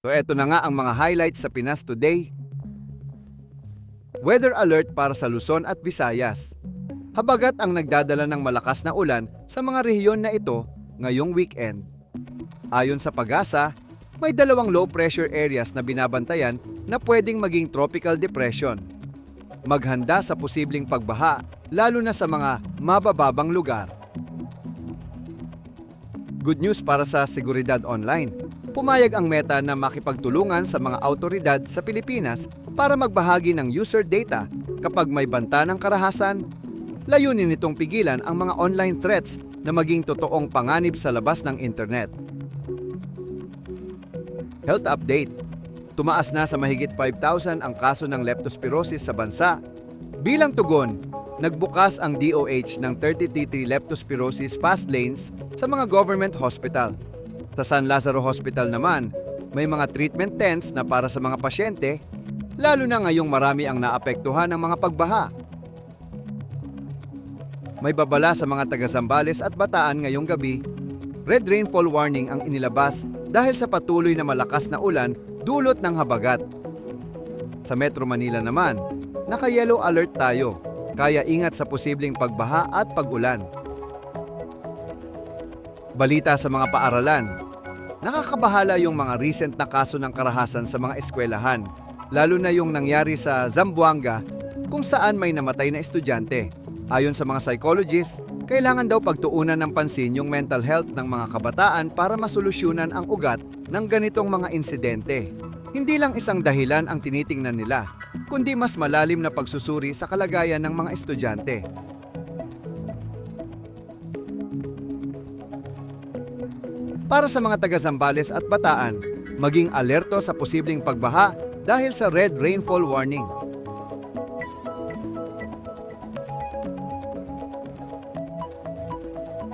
So eto na nga ang mga highlights sa Pinas Today. Weather alert para sa Luzon at Visayas. Habagat ang nagdadala ng malakas na ulan sa mga rehiyon na ito ngayong weekend. Ayon sa Pag-asa, may dalawang low pressure areas na binabantayan na pwedeng maging tropical depression. Maghanda sa posibleng pagbaha, lalo na sa mga mabababang lugar. Good news para sa Seguridad Online. Pumayag ang Meta na makipagtulungan sa mga awtoridad sa Pilipinas para magbahagi ng user data kapag may banta ng karahasan. Layunin nitong pigilan ang mga online threats na maging totoong panganib sa labas ng internet. Health update. Tumaas na sa mahigit 5,000 ang kaso ng leptospirosis sa bansa. Bilang tugon, nagbukas ang DOH ng 33 leptospirosis fast lanes sa mga government hospital. Sa San Lazaro Hospital naman, may mga treatment tents na para sa mga pasyente, lalo na ngayong marami ang naapektuhan ng mga pagbaha. May babala sa mga taga Zambales at Bataan ngayong gabi. Red rainfall warning ang inilabas dahil sa patuloy na malakas na ulan dulot ng habagat. Sa Metro Manila naman, naka-yellow alert tayo, kaya ingat sa posibleng pagbaha at pag-ulan. Balita sa mga paaralan. Nakakabahala yung mga recent na kaso ng karahasan sa mga eskwelahan, lalo na yung nangyari sa Zamboanga kung saan may namatay na estudyante. Ayon sa mga psychologists, kailangan daw pagtuunan ng pansin yung mental health ng mga kabataan para masolusyunan ang ugat ng ganitong mga insidente. Hindi lang isang dahilan ang tinitingnan nila, kundi mas malalim na pagsusuri sa kalagayan ng mga estudyante. Para sa mga taga Zambales at Bataan, maging alerto sa posibleng pagbaha dahil sa red rainfall warning.